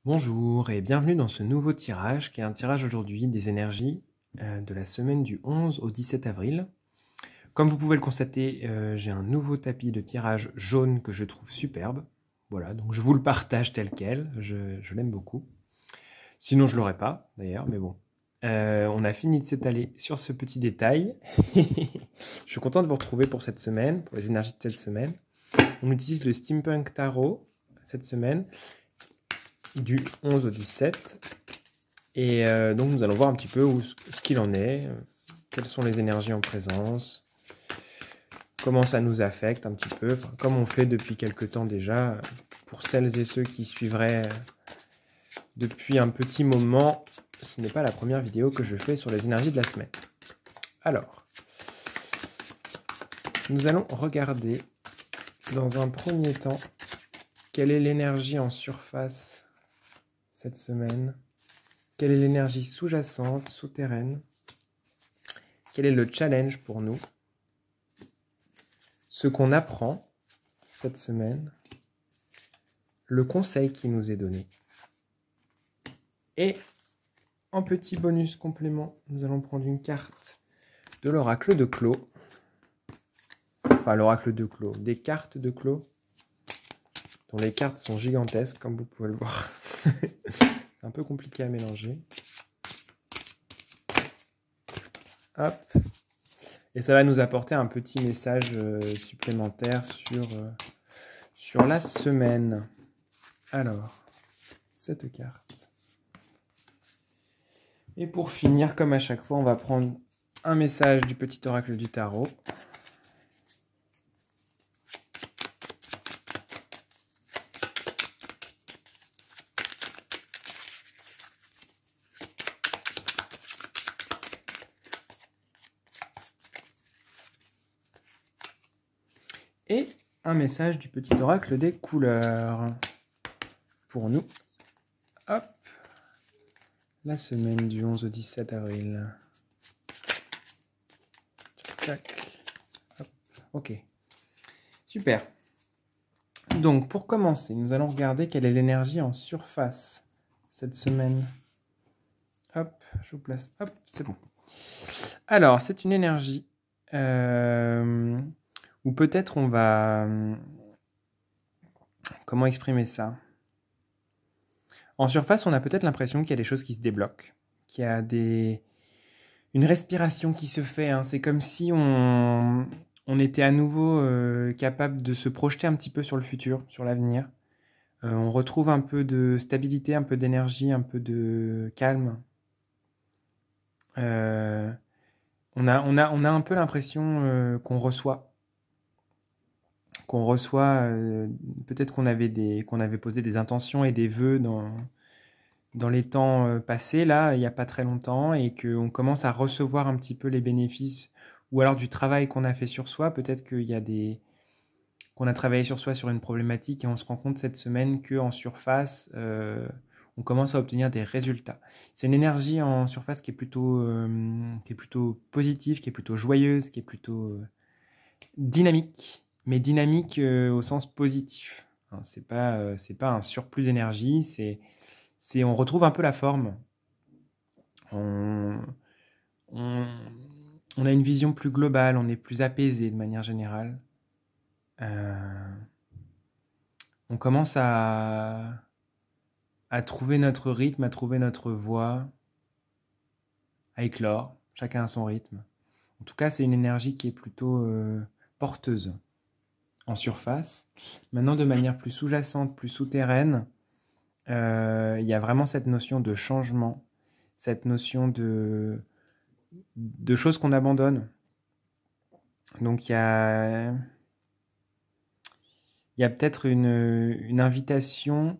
Bonjour et bienvenue dans ce nouveau tirage qui est un tirage aujourd'hui des énergies de la semaine du 11 au 17 avril. Comme vous pouvez le constater, j'ai un nouveau tapis de tirage jaune que je trouve superbe. Voilà, donc je vous le partage tel quel, je l'aime beaucoup. Sinon je l'aurais pas d'ailleurs, mais bon. On a fini de s'étaler sur ce petit détail. Je suis content de vous retrouver pour cette semaine, pour les énergies de cette semaine. On utilise le Steampunk Tarot cette semaine, du 11 au 17. Et donc nous allons voir un petit peu ce qu'il en est, quelles sont les énergies en présence, comment ça nous affecte un petit peu, comme on fait depuis quelques temps déjà, pour celles et ceux qui suivraient depuis un petit moment. Ce n'est pas la première vidéo que je fais sur les énergies de la semaine. Alors, nous allons regarder dans un premier temps quelle est l'énergie en surface cette semaine, quelle est l'énergie sous-jacente, souterraine, quel est le challenge pour nous, ce qu'on apprend cette semaine, le conseil qui nous est donné. Et en petit bonus complément, nous allons prendre une carte de l'oracle de Clos. Enfin, l'oracle de Clos, des cartes de Clos, dont les cartes sont gigantesques, comme vous pouvez le voir. C'est un peu compliqué à mélanger. Hop. Et ça va nous apporter un petit message supplémentaire sur la semaine. Alors, cette carte. Et pour finir, comme à chaque fois, on va prendre un message du petit oracle du tarot. Et un message du petit oracle des couleurs. Pour nous, hop, la semaine du 11 au 17 avril. Tac, hop, ok. Super. Donc, pour commencer, nous allons regarder quelle est l'énergie en surface cette semaine. Hop, je vous place. Hop, c'est bon. Alors, c'est une énergie où peut-être on va... Comment exprimer ça? En surface, on a peut-être l'impression qu'il y a des choses qui se débloquent, qu'il y a une respiration qui se fait. Hein. C'est comme si on était à nouveau capable de se projeter un petit peu sur le futur, sur l'avenir. On retrouve un peu de stabilité, un peu d'énergie, un peu de calme. On a un peu l'impression qu'on reçoit. Peut-être qu'on avait posé des intentions et des vœux dans les temps passés, là, il n'y a pas très longtemps, et qu'on commence à recevoir un petit peu les bénéfices, ou alors du travail qu'on a fait sur soi. Peut-être qu'on a travaillé sur soi sur une problématique, et on se rend compte cette semaine qu'en surface, on commence à obtenir des résultats. C'est une énergie en surface qui est plutôt positive, qui est plutôt joyeuse, qui est plutôt dynamique, mais dynamique au sens positif. Hein, c'est pas un surplus d'énergie, on retrouve un peu la forme. On a une vision plus globale, on est plus apaisé de manière générale. On commence à trouver notre rythme, à trouver notre voie, à éclore, chacun à son rythme. En tout cas, c'est une énergie qui est plutôt porteuse en surface. Maintenant, de manière plus sous-jacente, plus souterraine, il y a vraiment cette notion de changement, cette notion de choses qu'on abandonne. Donc il y a peut-être une invitation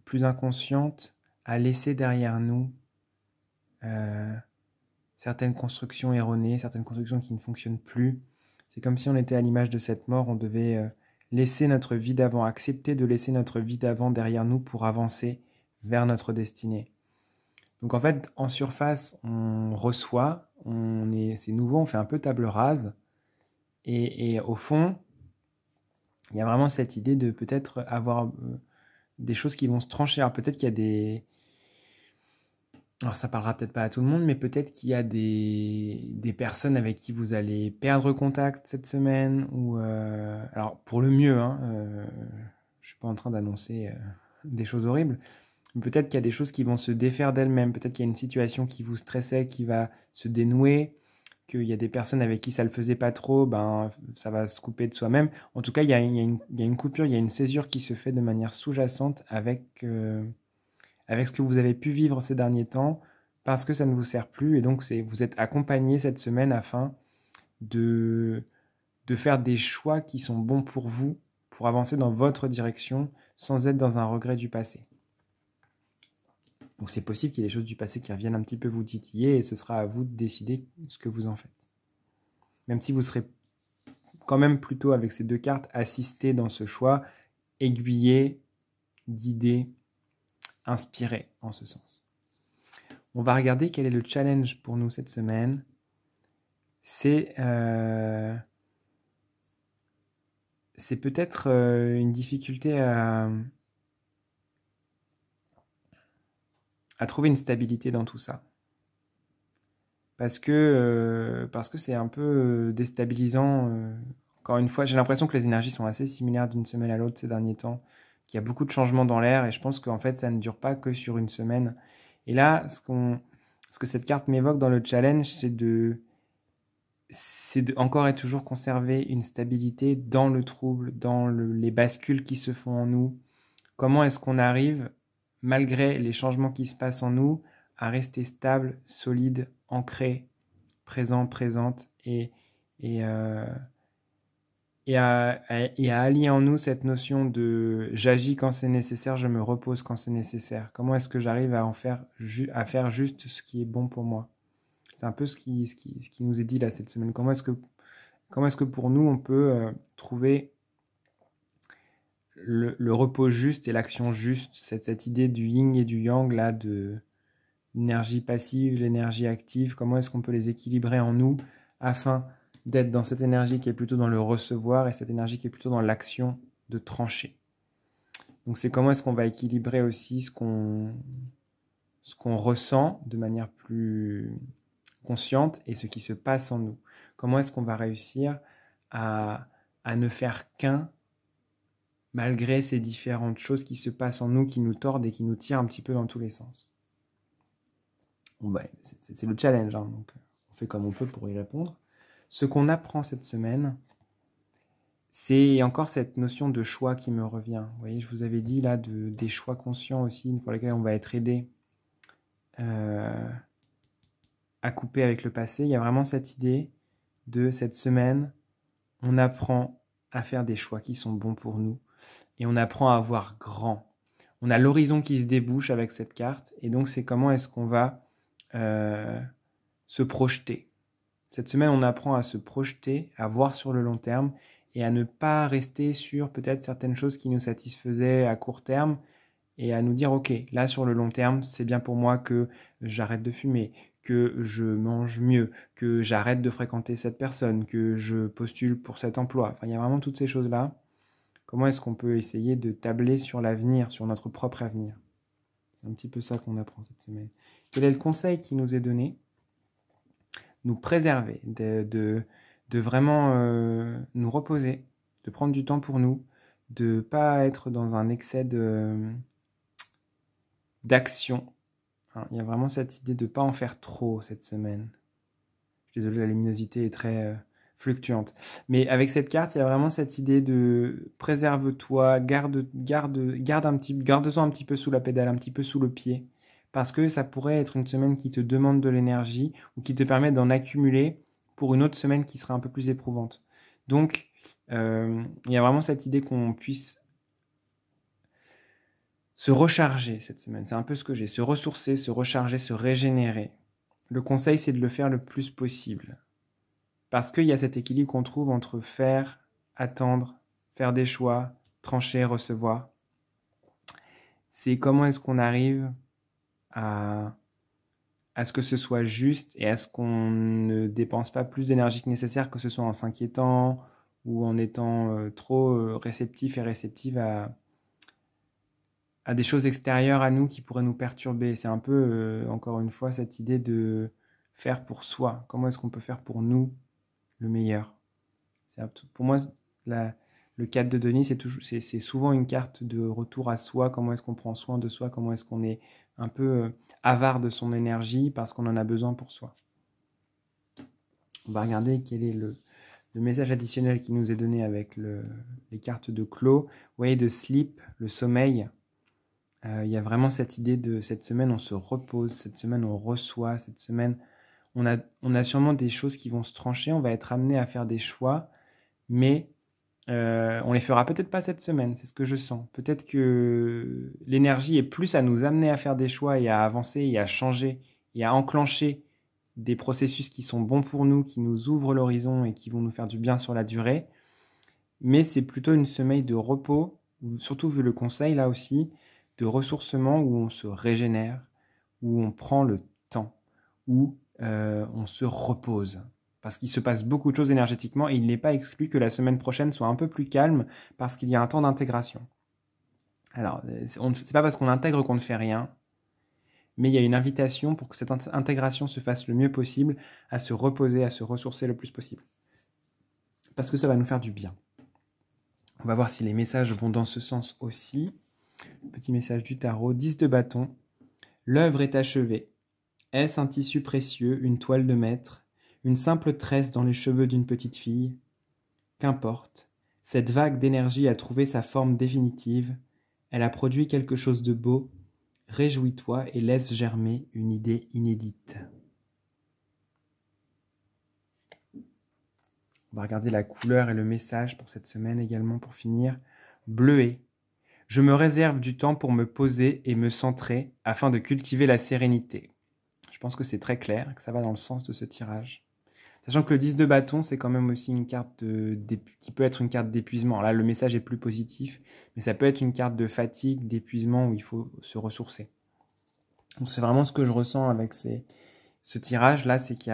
plus inconsciente à laisser derrière nous certaines constructions erronées, certaines constructions qui ne fonctionnent plus. C'est comme si on était à l'image de cette mort, on devait laisser notre vie d'avant, accepter de laisser notre vie d'avant derrière nous pour avancer vers notre destinée. Donc en fait, en surface, on reçoit, c'est nouveau, on fait un peu table rase, et au fond, il y a vraiment cette idée de peut-être avoir des choses qui vont se trancher. Alors peut-être qu'il y a des... Alors ça parlera peut-être pas à tout le monde, mais peut-être qu'il y a des personnes avec qui vous allez perdre contact cette semaine, ou alors pour le mieux, hein, je suis pas en train d'annoncer des choses horribles, mais peut-être qu'il y a des choses qui vont se défaire d'elles-mêmes, peut-être qu'il y a une situation qui vous stressait, qui va se dénouer, qu'il y a des personnes avec qui ça le faisait pas trop, ben ça va se couper de soi-même. En tout cas, il y a une coupure, il y a une césure qui se fait de manière sous-jacente avec ce que vous avez pu vivre ces derniers temps, parce que ça ne vous sert plus, et donc vous êtes accompagné cette semaine afin de faire des choix qui sont bons pour vous, pour avancer dans votre direction, sans être dans un regret du passé. Donc c'est possible qu'il y ait des choses du passé qui reviennent un petit peu vous titiller, et ce sera à vous de décider ce que vous en faites. Même si vous serez quand même plutôt, avec ces deux cartes, assisté dans ce choix, aiguillé, guidé, inspiré en ce sens. On va regarder quel est le challenge pour nous cette semaine. C'est peut-être une difficulté à trouver une stabilité dans tout ça. Parce que c'est un peu déstabilisant. Encore une fois, j'ai l'impression que les énergies sont assez similaires d'une semaine à l'autre ces derniers temps, qu'il y a beaucoup de changements dans l'air, et je pense qu'en fait ça ne dure pas que sur une semaine. Et là, ce que cette carte m'évoque dans le challenge, c'est de encore et toujours conserver une stabilité dans le trouble, dans les bascules qui se font en nous. Comment est-ce qu'on arrive, malgré les changements qui se passent en nous, à rester stable, solide, ancré, présent, présente, et à allier en nous cette notion de j'agis quand c'est nécessaire, je me repose quand c'est nécessaire. Comment est-ce que j'arrive à faire juste ce qui est bon pour moi? C'est un peu ce qui nous est dit là cette semaine. Comment est-ce que pour nous on peut trouver le repos juste et l'action juste, cette idée du yin et du yang là, de l'énergie passive, l'énergie active, comment est-ce qu'on peut les équilibrer en nous afin d'être dans cette énergie qui est plutôt dans le recevoir et cette énergie qui est plutôt dans l'action de trancher. Donc c'est comment est-ce qu'on va équilibrer aussi ce qu'on ressent de manière plus consciente et ce qui se passe en nous. Comment est-ce qu'on va réussir à ne faire qu'un malgré ces différentes choses qui se passent en nous, qui nous tordent et qui nous tirent un petit peu dans tous les sens. Bon, bah, c'est le challenge, hein, donc on fait comme on peut pour y répondre. Ce qu'on apprend cette semaine, c'est encore cette notion de choix qui me revient. Vous voyez, je vous avais dit là des choix conscients aussi, pour lesquels on va être aidé à couper avec le passé. Il y a vraiment cette idée de cette semaine, on apprend à faire des choix qui sont bons pour nous et on apprend à voir grand. On a l'horizon qui se débouche avec cette carte, et donc c'est comment est-ce qu'on va se projeter. Cette semaine, on apprend à se projeter, à voir sur le long terme et à ne pas rester sur peut-être certaines choses qui nous satisfaisaient à court terme et à nous dire ok, là sur le long terme, c'est bien pour moi que j'arrête de fumer, que je mange mieux, que j'arrête de fréquenter cette personne, que je postule pour cet emploi. Enfin, il y a vraiment toutes ces choses-là. Comment est-ce qu'on peut essayer de tabler sur l'avenir, sur notre propre avenir? C'est un petit peu ça qu'on apprend cette semaine. Quel est le conseil qui nous est donné? Nous préserver, de vraiment nous reposer, de prendre du temps pour nous, de ne pas être dans un excès d'action. Hein, il y a vraiment cette idée de ne pas en faire trop cette semaine. Je suis désolé, la luminosité est très fluctuante. Mais avec cette carte, il y a vraiment cette idée de préserve-toi, garde-en un petit peu sous la pédale, un petit peu sous le pied. Parce que ça pourrait être une semaine qui te demande de l'énergie ou qui te permet d'en accumuler pour une autre semaine qui sera un peu plus éprouvante. Donc, il y a vraiment cette idée qu'on puisse se recharger cette semaine. C'est un peu ce que j'ai. Se ressourcer, se recharger, se régénérer. Le conseil, c'est de le faire le plus possible. Parce qu'il y a cet équilibre qu'on trouve entre faire, attendre, faire des choix, trancher, recevoir. C'est comment est-ce qu'on arrive à ce que ce soit juste et à ce qu'on ne dépense pas plus d'énergie que nécessaire, que ce soit en s'inquiétant ou en étant trop réceptif et réceptive à des choses extérieures à nous qui pourraient nous perturber. C'est un peu, encore une fois, cette idée de faire pour soi. Comment est-ce qu'on peut faire pour nous le meilleur? Pour moi, le 4 de Denis, c'est souvent une carte de retour à soi. Comment est-ce qu'on prend soin de soi? Comment est-ce qu'on est un peu avare de son énergie parce qu'on en a besoin pour soi? On va regarder quel est le message additionnel qui nous est donné avec les cartes de Clos. Vous voyez, de sleep, le sommeil. Il y a vraiment cette idée de cette semaine, on se repose, cette semaine, on reçoit, cette semaine, on a sûrement des choses qui vont se trancher, on va être amené à faire des choix, mais on les fera peut-être pas cette semaine, c'est ce que je sens. Peut-être que l'énergie est plus à nous amener à faire des choix et à avancer et à changer et à enclencher des processus qui sont bons pour nous, qui nous ouvrent l'horizon et qui vont nous faire du bien sur la durée. Mais c'est plutôt une semaine de repos, surtout vu le conseil là aussi, de ressourcement où on se régénère, où on prend le temps, où on se repose. Parce qu'il se passe beaucoup de choses énergétiquement et il n'est pas exclu que la semaine prochaine soit un peu plus calme parce qu'il y a un temps d'intégration. Alors, c'est pas parce qu'on intègre qu'on ne fait rien, mais il y a une invitation pour que cette intégration se fasse le mieux possible, à se reposer, à se ressourcer le plus possible. Parce que ça va nous faire du bien. On va voir si les messages vont dans ce sens aussi. Petit message du tarot, 10 de bâton. L'œuvre est achevée. Est-ce un tissu précieux, une toile de maître, une simple tresse dans les cheveux d'une petite fille? Qu'importe. Cette vague d'énergie a trouvé sa forme définitive. Elle a produit quelque chose de beau. Réjouis-toi et laisse germer une idée inédite. On va regarder la couleur et le message pour cette semaine également pour finir. Bleuet. Je me réserve du temps pour me poser et me centrer afin de cultiver la sérénité. Je pense que c'est très clair, que ça va dans le sens de ce tirage. Sachant que le 10 de bâton, c'est quand même aussi une carte qui peut être une carte d'épuisement. Là, le message est plus positif, mais ça peut être une carte de fatigue, d'épuisement où il faut se ressourcer. Donc, c'est vraiment ce que je ressens avec ce tirage-là, c'est qu'il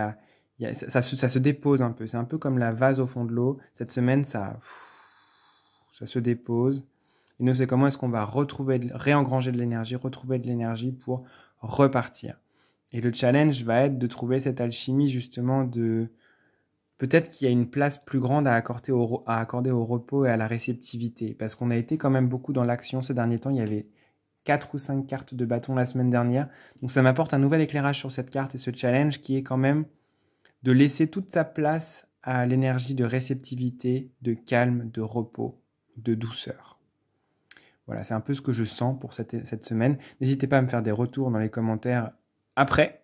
y a ça se dépose un peu. C'est un peu comme la vase au fond de l'eau. Cette semaine, ça se dépose. Et nous, c'est comment est-ce qu'on va réengranger de l'énergie, retrouver de l'énergie pour repartir. Et le challenge va être de trouver cette alchimie justement de... Peut-être qu'il y a une place plus grande à accorder au repos et à la réceptivité. Parce qu'on a été quand même beaucoup dans l'action ces derniers temps. Il y avait 4 ou 5 cartes de bâton la semaine dernière. Donc ça m'apporte un nouvel éclairage sur cette carte et ce challenge qui est quand même de laisser toute sa place à l'énergie de réceptivité, de calme, de repos, de douceur. Voilà, c'est un peu ce que je sens pour cette semaine. N'hésitez pas à me faire des retours dans les commentaires après,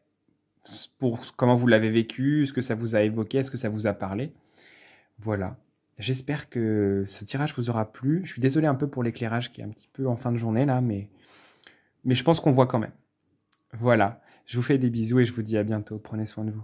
pour comment vous l'avez vécu, ce que ça vous a évoqué, ce que ça vous a parlé. Voilà. J'espère que ce tirage vous aura plu. Je suis désolé un peu pour l'éclairage qui est un petit peu en fin de journée là, mais je pense qu'on voit quand même. Voilà. Je vous fais des bisous et je vous dis à bientôt. Prenez soin de vous.